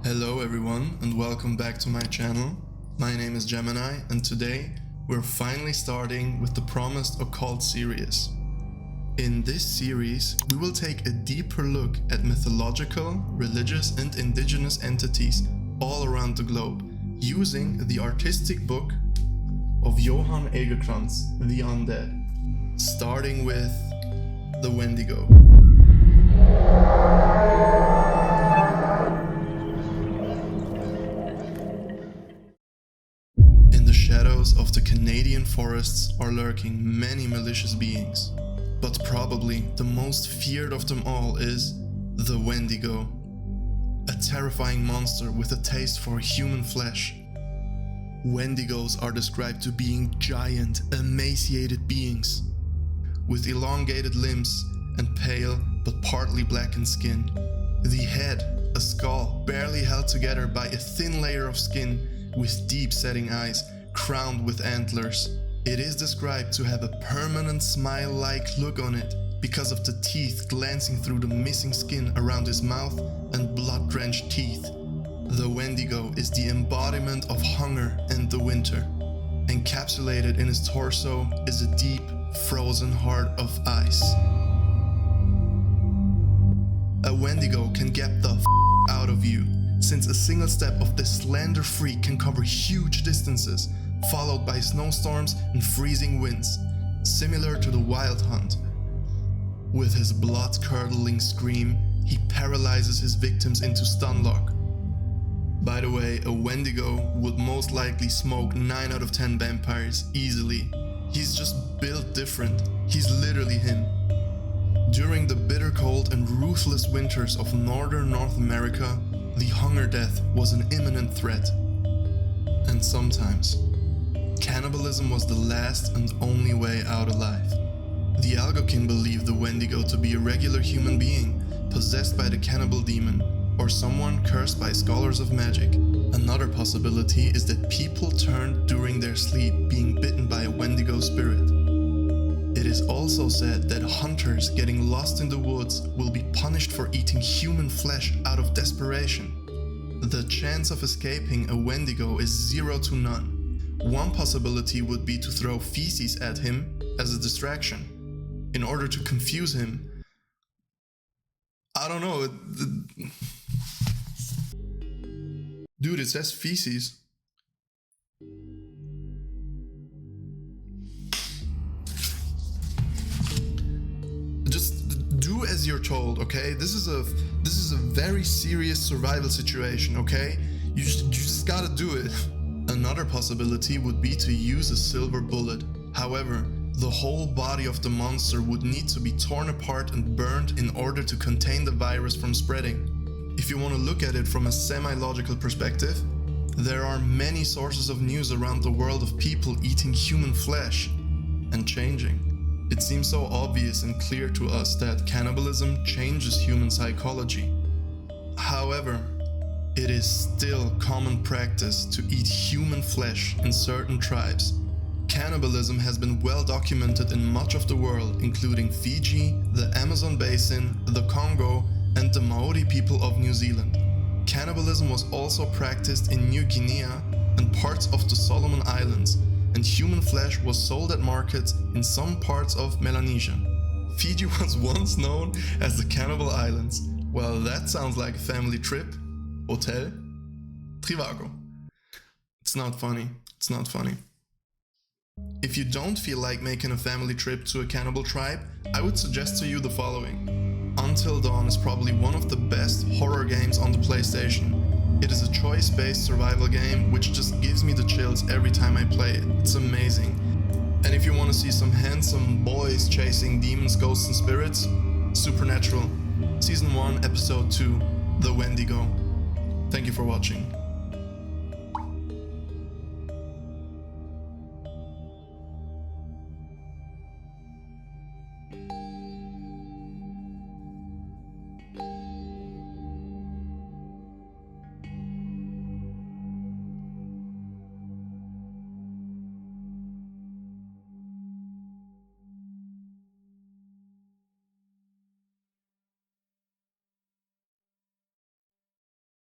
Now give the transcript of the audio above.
Hello everyone and welcome back to my channel. My name is Gemini and today we're finally starting with the promised occult series. In this series, we will take a deeper look at mythological, religious and indigenous entities all around the globe using the artistic book of Johann Egelkrantz, The Undead, starting with the Wendigo. Of the Canadian forests are lurking many malicious beings, but probably the most feared of them all is the Wendigo, a terrifying monster with a taste for human flesh. Wendigos are described to being giant, emaciated beings with elongated limbs and pale but partly blackened skin. The head, a skull barely held together by a thin layer of skin with deep setting eyes crowned with antlers. It is described to have a permanent smile-like look on it because of the teeth glancing through the missing skin around his mouth and blood-drenched teeth. The Wendigo is the embodiment of hunger and the winter. Encapsulated in his torso is a deep, frozen heart of ice. A Wendigo can get the out of you, since a single step of this slender freak can cover huge distances, followed by snowstorms and freezing winds, similar to the Wild Hunt. With his blood-curdling scream, he paralyzes his victims into stun lock. By the way, a Wendigo would most likely smoke 9 out of 10 vampires easily. He's just built different. He's literally him. During the bitter cold and ruthless winters of northern North America, the hunger death was an imminent threat. And sometimes, cannibalism was the last and only way out alive. The Algonquin believed the Wendigo to be a regular human being, possessed by the cannibal demon, or someone cursed by scholars of magic. Another possibility is that people turned during their sleep being bitten by a Wendigo spirit. It is also said that hunters getting lost in the woods will be punished for eating human flesh out of desperation. The chance of escaping a Wendigo is 0 to none. One possibility would be to throw feces at him as a distraction, in order to confuse him. I don't know. Dude, it says feces. Just do as you're told, okay? This is a very serious survival situation, okay? You just gotta do it. Another possibility would be to use a silver bullet. However, the whole body of the monster would need to be torn apart and burned in order to contain the virus from spreading. If you want to look at it from a semi-logical perspective, there are many sources of news around the world of people eating human flesh and changing. It seems so obvious and clear to us that cannibalism changes human psychology. However, it is still common practice to eat human flesh in certain tribes. Cannibalism has been well documented in much of the world, including Fiji, the Amazon basin, the Congo, and the Maori people of New Zealand. Cannibalism was also practiced in New Guinea and parts of the Solomon Islands, and human flesh was sold at markets in some parts of Melanesia. Fiji was once known as the Cannibal Islands. Well, that sounds like a family trip. Hotel Trivago. It's not funny. It's not funny. If you don't feel like making a family trip to a cannibal tribe, I would suggest to you the following. Until Dawn is probably one of the best horror games on the PlayStation. It is a choice-based survival game which just gives me the chills every time I play it. It's amazing. And if you want to see some handsome boys chasing demons, ghosts and spirits, Supernatural, Season 1, Episode 2, The Wendigo. Thank you for watching.